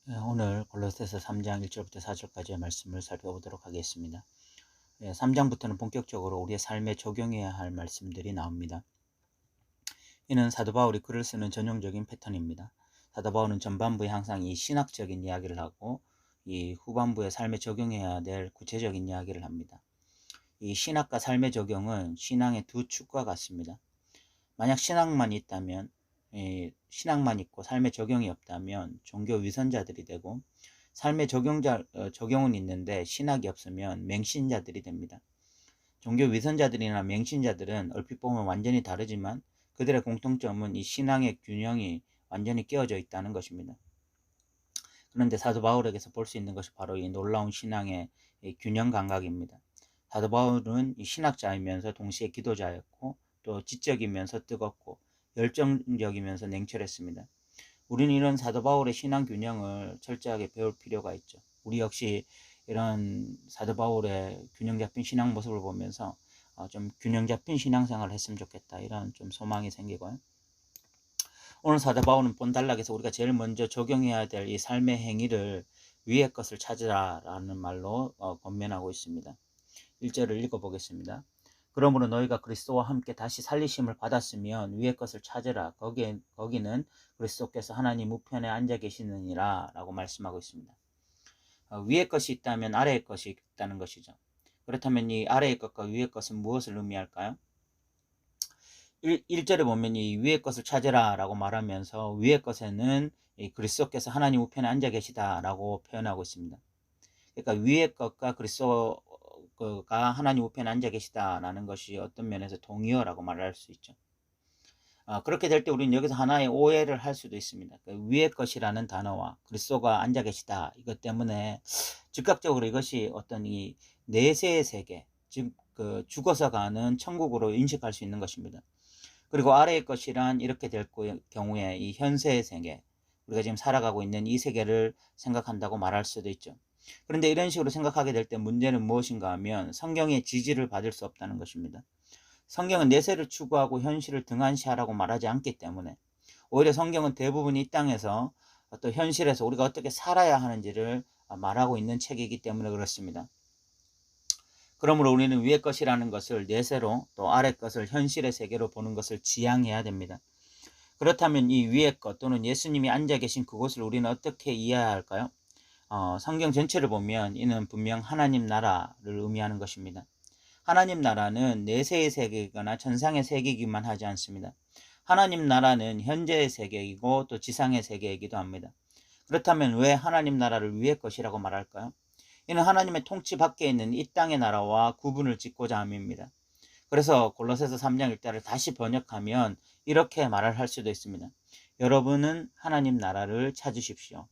오늘 골로새서 3장 1절부터 4절까지의 말씀을 살펴보도록 하겠습니다. 3장부터는 본격적으로 우리의 삶에 적용해야 할 말씀들이 나옵니다. 이는 사도 바울이 글을 쓰는 전형적인 패턴입니다. 사도 바울은 전반부에 항상 이 신학적인 이야기를 하고 이 후반부에 삶에 적용해야 될 구체적인 이야기를 합니다. 이 신학과 삶의 적용은 신앙의 두 축과 같습니다. 만약 신앙만 있다면, 신앙만 있고 삶의 적용이 없다면 종교 위선자들이 되고, 삶의 적용은 있는데 신학이 없으면 맹신자들이 됩니다. 종교 위선자들이나 맹신자들은 얼핏 보면 완전히 다르지만 그들의 공통점은 이 신앙의 균형이 완전히 깨어져 있다는 것입니다. 그런데 사도 바울에게서 볼 수 있는 것이 바로 이 놀라운 신앙의 균형 감각입니다. 사도 바울은 이 신학자이면서 동시에 기도자였고, 또 지적이면서 뜨겁고 열정적이면서 냉철했습니다. 우리는 이런 사도 바울의 신앙 균형을 철저하게 배울 필요가 있죠. 우리 역시 이런 사도 바울의 균형 잡힌 신앙 모습을 보면서 좀 균형 잡힌 신앙생활을 했으면 좋겠다, 이런 좀 소망이 생기고요. 오늘 사도 바울은 본단락에서 우리가 제일 먼저 적용해야 될 이 삶의 행위를 위의 것을 찾으라 라는 말로 권면하고 있습니다. 1절을 읽어보겠습니다. 그러므로 너희가 그리스도와 함께 다시 살리심을 받았으면 위의 것을 찾으라. 거기는 그리스도께서 하나님 우편에 앉아 계시느니라 라고 말씀하고 있습니다. 위의 것이 있다면 아래의 것이 있다는 것이죠. 그렇다면 이 아래의 것과 위의 것은 무엇을 의미할까요? 1절에 보면 이 위의 것을 찾으라 라고 말하면서 위의 것에는 이 그리스도께서 하나님 우편에 앉아 계시다 라고 표현하고 있습니다. 그러니까 위의 것과 그리스도가 하나님 우편에 앉아 계시다라는 것이 어떤 면에서 동의어라고 말할 수 있죠. 그렇게 될 때 우리는 여기서 하나의 오해를 할 수도 있습니다. 위의 것이라는 단어와 그리스도가 앉아 계시다, 이것 때문에 즉각적으로 이것이 어떤 이 내세의 세계, 즉 죽어서 가는 천국으로 인식할 수 있는 것입니다. 그리고 아래의 것이란 이렇게 될 경우에 이 현세의 세계, 우리가 지금 살아가고 있는 이 세계를 생각한다고 말할 수도 있죠. 그런데 이런 식으로 생각하게 될 때 문제는 무엇인가 하면 성경의 지지를 받을 수 없다는 것입니다. 성경은 내세를 추구하고 현실을 등한시하라고 말하지 않기 때문에, 오히려 성경은 대부분 이 땅에서 또 현실에서 우리가 어떻게 살아야 하는지를 말하고 있는 책이기 때문에 그렇습니다. 그러므로 우리는 위의 것이라는 것을 내세로, 또 아래 것을 현실의 세계로 보는 것을 지향해야 됩니다. 그렇다면 이 위의 것 또는 예수님이 앉아 계신 그곳을 우리는 어떻게 이해해야 할까요? 성경 전체를 보면 이는 분명 하나님 나라를 의미하는 것입니다. 하나님 나라는 내세의 세계이거나 천상의 세계이기만 하지 않습니다. 하나님 나라는 현재의 세계이고 또 지상의 세계이기도 합니다. 그렇다면 왜 하나님 나라를 위의 것이라고 말할까요? 이는 하나님의 통치 밖에 있는 이 땅의 나라와 구분을 짓고자 함입니다. 그래서 골로새서 3장 1절을 다시 번역하면 이렇게 말을 할 수도 있습니다. 여러분은 하나님 나라를 찾으십시오.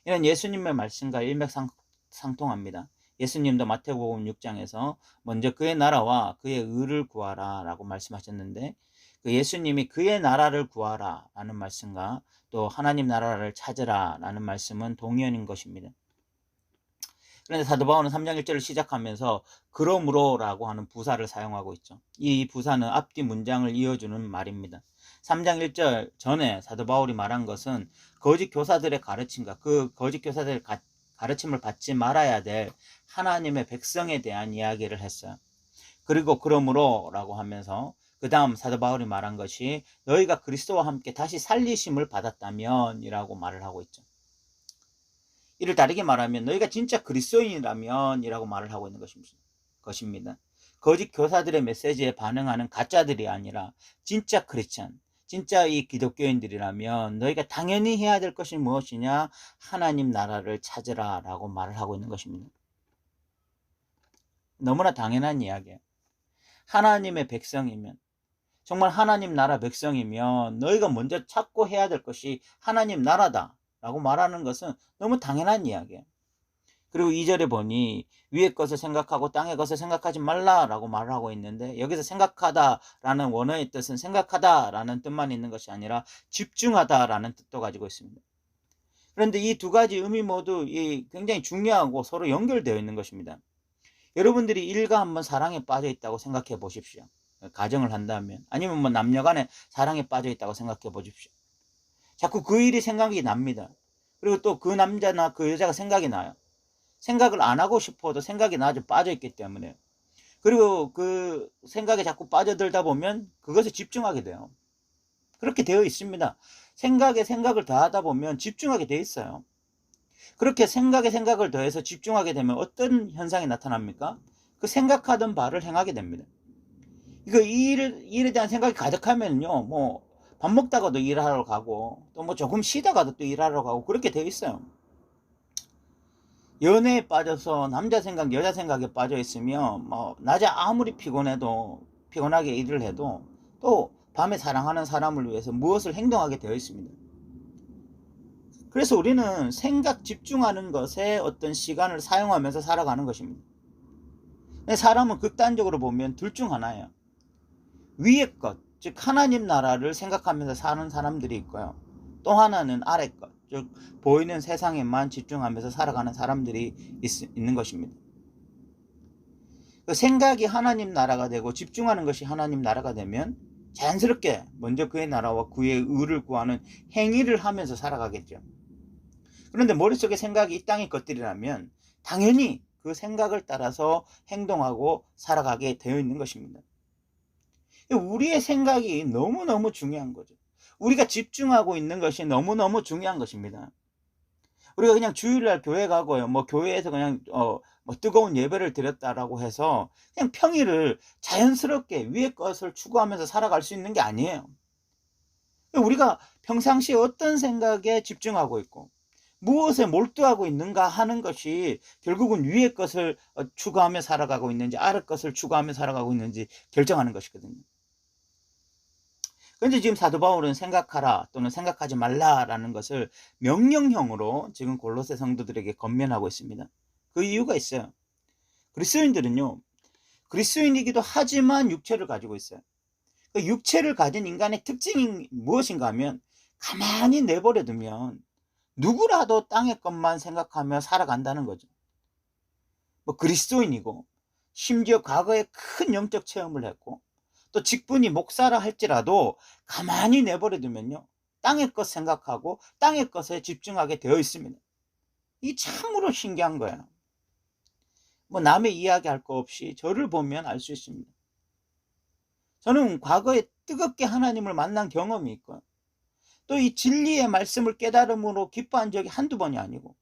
이는 예수님의 말씀과 일맥상통합니다. 예수님도 마태복음 6장에서 먼저 그의 나라와 그의 의를 구하라 라고 말씀하셨는데, 그 예수님이 그의 나라를 구하라 라는 말씀과 또 하나님 나라를 찾으라 라는 말씀은 동의어인 것입니다. 그런데 사도 바울은 3장 1절을 시작하면서 그러므로 라고 하는 부사를 사용하고 있죠. 이 부사는 앞뒤 문장을 이어주는 말입니다. 3장 1절 전에 사도 바울이 말한 것은 거짓 교사들의 가르침과 그 거짓 교사들의 가르침을 받지 말아야 될 하나님의 백성에 대한 이야기를 했어요. 그리고 그러므로 라고 하면서 그 다음 사도 바울이 말한 것이 너희가 그리스도와 함께 다시 살리심을 받았다면 이라고 말을 하고 있죠. 이를 다르게 말하면 너희가 진짜 그리스도인이라면 이라고 말을 하고 있는 것입니다. 거짓 교사들의 메시지에 반응하는 가짜들이 아니라 진짜 크리스찬, 진짜 이 기독교인들이라면 너희가 당연히 해야 될 것이 무엇이냐? 하나님 나라를 찾으라 라고 말을 하고 있는 것입니다. 너무나 당연한 이야기예요. 하나님의 백성이면, 정말 하나님 나라 백성이면 너희가 먼저 찾고 해야 될 것이 하나님 나라다 라고 말하는 것은 너무 당연한 이야기예요. 그리고 2절에 보니 위의 것을 생각하고 땅의 것을 생각하지 말라라고 말을 하고 있는데, 여기서 생각하다라는 원어의 뜻은 생각하다라는 뜻만 있는 것이 아니라 집중하다라는 뜻도 가지고 있습니다. 그런데 이 두 가지 의미 모두 굉장히 중요하고 서로 연결되어 있는 것입니다. 여러분들이 일가 한번 사랑에 빠져 있다고 생각해 보십시오. 가정을 한다면, 아니면 남녀간에 사랑에 빠져 있다고 생각해 보십시오. 자꾸 그 일이 생각이 납니다. 그리고 또 그 남자나 그 여자가 생각이 나요. 생각을 안 하고 싶어도 생각이 나죠. 빠져 있기 때문에. 그리고 그 생각에 자꾸 빠져들다 보면 그것에 집중하게 돼요. 그렇게 되어 있습니다. 생각에 생각을 더하다 보면 집중하게 돼 있어요. 그렇게 생각에 생각을 더해서 집중하게 되면 어떤 현상이 나타납니까? 그 생각하던 바를 행하게 됩니다. 이거 일에 대한 생각이 가득하면요, 뭐 밥 먹다가도 일하러 가고 또 뭐 조금 쉬다가도 또 일하러 가고 그렇게 되어 있어요. 연애에 빠져서 남자 생각, 여자 생각에 빠져 있으면 뭐 낮에 아무리 피곤하게 일을 해도 또 밤에 사랑하는 사람을 위해서 무엇을 행동하게 되어 있습니다. 그래서 우리는 생각 집중하는 것에 어떤 시간을 사용하면서 살아가는 것입니다. 근데 사람은 극단적으로 보면 둘 중 하나예요. 위의 것, 즉 하나님 나라를 생각하면서 사는 사람들이 있고요. 또 하나는 아래 것, 즉 보이는 세상에만 집중하면서 살아가는 사람들이 있는 것입니다. 그 생각이 하나님 나라가 되고 집중하는 것이 하나님 나라가 되면 자연스럽게 먼저 그의 나라와 그의 의를 구하는 행위를 하면서 살아가겠죠. 그런데 머릿속에 생각이 이 땅의 것들이라면 당연히 그 생각을 따라서 행동하고 살아가게 되어 있는 것입니다. 우리의 생각이 너무너무 중요한 거죠. 우리가 집중하고 있는 것이 너무너무 중요한 것입니다. 우리가 그냥 주일날 교회 가고요, 뭐 교회에서 그냥 뭐 뜨거운 예배를 드렸다라고 해서 그냥 평일을 자연스럽게 위의 것을 추구하면서 살아갈 수 있는 게 아니에요. 우리가 평상시에 어떤 생각에 집중하고 있고 무엇에 몰두하고 있는가 하는 것이 결국은 위의 것을 추구하며 살아가고 있는지 아래 것을 추구하며 살아가고 있는지 결정하는 것이거든요. 그런데 지금 사도 바울은 생각하라 또는 생각하지 말라라는 것을 명령형으로 지금 골로새 성도들에게 권면하고 있습니다. 그 이유가 있어요. 그리스도인들은요, 그리스도인이기도 하지만 육체를 가지고 있어요. 그 육체를 가진 인간의 특징이 무엇인가 하면 가만히 내버려 두면 누구라도 땅의 것만 생각하며 살아간다는 거죠. 뭐 그리스도인이고 심지어 과거에 큰 영적 체험을 했고 또 직분이 목사라 할지라도 가만히 내버려 두면요, 땅의 것 생각하고 땅의 것에 집중하게 되어 있습니다. 이 참으로 신기한 거예요. 뭐 남의 이야기할 거 없이 저를 보면 알 수 있습니다. 저는 과거에 뜨겁게 하나님을 만난 경험이 있고요, 또 이 진리의 말씀을 깨달음으로 기뻐한 적이 한두 번이 아니고,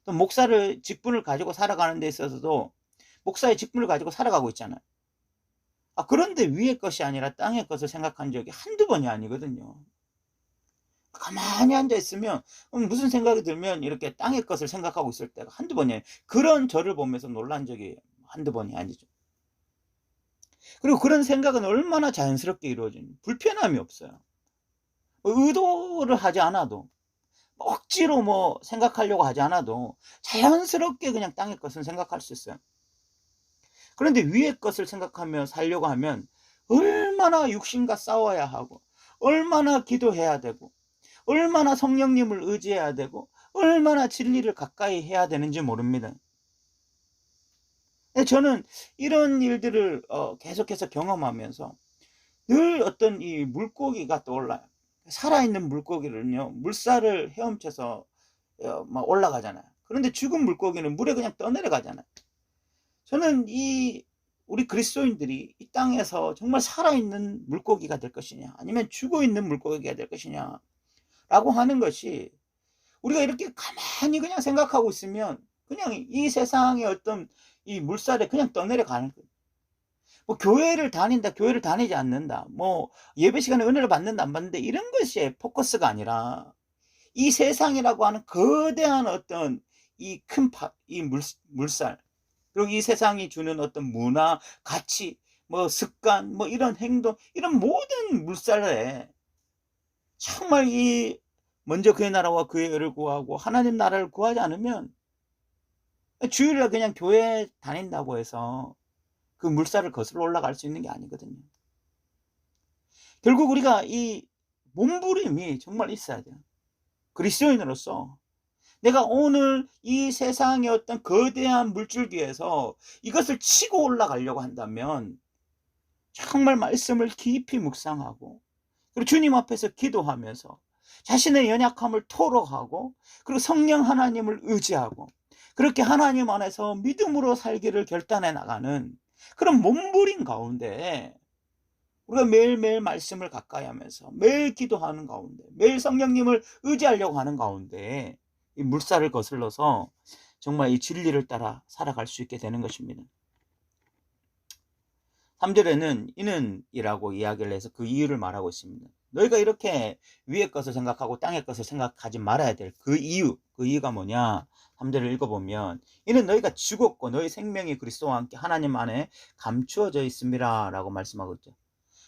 또 목사를 직분을 가지고 살아가는 데 있어서도 목사의 직분을 가지고 살아가고 있잖아요. 그런데 위의 것이 아니라 땅의 것을 생각한 적이 한두 번이 아니거든요. 가만히 앉아 있으면 무슨 생각이 들면 이렇게 땅의 것을 생각하고 있을 때가 한두 번이에요. 그런 저를 보면서 놀란 적이 한두 번이 아니죠. 그리고 그런 생각은 얼마나 자연스럽게 이루어지는, 불편함이 없어요. 의도를 하지 않아도, 억지로 뭐 생각하려고 하지 않아도 자연스럽게 그냥 땅의 것은 생각할 수 있어요. 그런데 위의 것을 생각하며 살려고 하면 얼마나 육신과 싸워야 하고, 얼마나 기도해야 되고, 얼마나 성령님을 의지해야 되고, 얼마나 진리를 가까이 해야 되는지 모릅니다. 저는 이런 일들을 계속해서 경험하면서 늘 어떤 이 물고기가 떠올라요. 살아있는 물고기를요, 물살을 헤엄쳐서 막 올라가잖아요. 그런데 죽은 물고기는 물에 그냥 떠내려가잖아요. 저는 우리 그리스도인들이 이 땅에서 정말 살아있는 물고기가 될 것이냐, 아니면 죽어있는 물고기가 될 것이냐 라고 하는 것이, 우리가 이렇게 가만히 그냥 생각하고 있으면 그냥 이 세상의 어떤 이 물살에 그냥 떠내려가는 거예요. 뭐 교회를 다닌다, 교회를 다니지 않는다, 뭐 예배 시간에 은혜를 받는다, 안 받는다, 이런 것이 포커스가 아니라 이 세상이라고 하는 거대한 어떤 이 큰 이 물살, 그리고 이 세상이 주는 어떤 문화, 가치, 뭐 습관, 뭐 이런 행동, 이런 모든 물살에 정말 먼저 그의 나라와 그의 의를 구하고 하나님 나라를 구하지 않으면 주일에 그냥 교회 다닌다고 해서 그 물살을 거슬러 올라갈 수 있는 게 아니거든요. 결국 우리가 이 몸부림이 정말 있어야 돼요. 그리스도인으로서 내가 오늘 이 세상의 어떤 거대한 물줄기에서 이것을 치고 올라가려고 한다면 정말 말씀을 깊이 묵상하고, 그리고 주님 앞에서 기도하면서 자신의 연약함을 토로하고 그리고 성령 하나님을 의지하고 그렇게 하나님 안에서 믿음으로 살기를 결단해 나가는 그런 몸부림 가운데 우리가 매일매일 말씀을 가까이 하면서 매일 기도하는 가운데 매일 성령님을 의지하려고 하는 가운데 이 물살을 거슬러서 정말 이 진리를 따라 살아갈 수 있게 되는 것입니다. 3절에는 이는이라고 이야기를 해서 그 이유를 말하고 있습니다. 너희가 이렇게 위의 것을 생각하고 땅의 것을 생각하지 말아야 될 그 이유가 뭐냐? 3절을 읽어보면 이는 너희가 죽었고 너희 생명이 그리스도와 함께 하나님 안에 감추어져 있습니다 라고 말씀하고 있죠.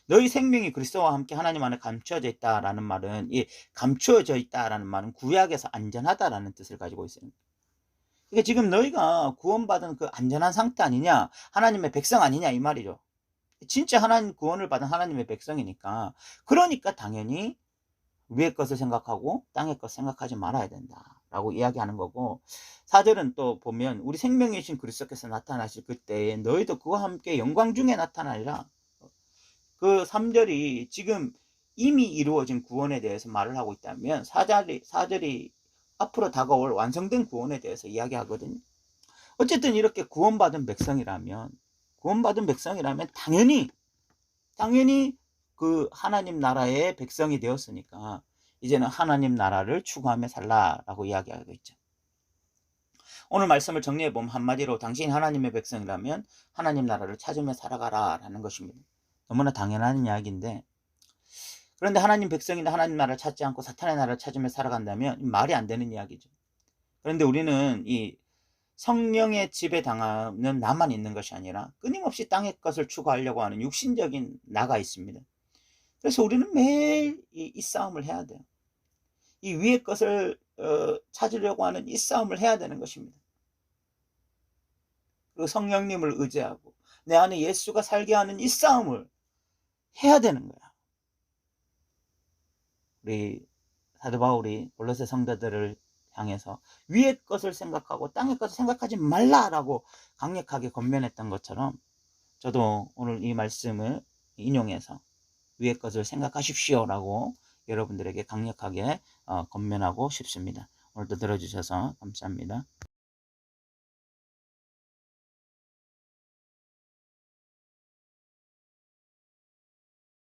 너희 생명이 그리스도와 함께 하나님 안에 감추어져 있다라는 말은 이 감추어져 있다라는 말은 구약에서 안전하다라는 뜻을 가지고 있어요. 그러니까 지금 너희가 구원받은 그 안전한 상태 아니냐? 하나님의 백성 아니냐 이 말이죠. 진짜 하나님 구원을 받은 하나님의 백성이니까 그러니까 당연히 위의 것을 생각하고 땅의 것을 생각하지 말아야 된다라고 이야기하는 거고 4절은 또 보면 우리 생명이신 그리스도께서 나타나실 그때에 너희도 그와 함께 영광 중에 나타나리라. 그 3절이 지금 이미 이루어진 구원에 대해서 말을 하고 있다면 4절이 앞으로 다가올 완성된 구원에 대해서 이야기하거든요. 어쨌든 이렇게 구원받은 백성이라면 당연히 그 하나님 나라의 백성이 되었으니까 이제는 하나님 나라를 추구하며 살라라고 이야기하고 있죠. 오늘 말씀을 정리해보면 한마디로 당신이 하나님의 백성이라면 하나님 나라를 찾으며 살아가라라는 것입니다. 너무나 당연한 이야기인데 그런데 하나님 백성인데 하나님 나라를 찾지 않고 사탄의 나라를 찾으며 살아간다면 말이 안 되는 이야기죠. 그런데 우리는 이 성령의 지배당하는 나만 있는 것이 아니라 끊임없이 땅의 것을 추구하려고 하는 육신적인 나가 있습니다. 그래서 우리는 매일 이 싸움을 해야 돼요. 이 위의 것을 찾으려고 하는 이 싸움을 해야 되는 것입니다. 그리고 성령님을 의지하고 내 안에 예수가 살게 하는 이 싸움을 해야 되는 거야. 우리 사도 바울이 골로새 성도들을 향해서 위의 것을 생각하고 땅의 것을 생각하지 말라라고 강력하게 권면했던 것처럼 저도 오늘 이 말씀을 인용해서 위의 것을 생각하십시오라고 여러분들에게 강력하게 권면하고 싶습니다. 오늘도 들어주셔서 감사합니다.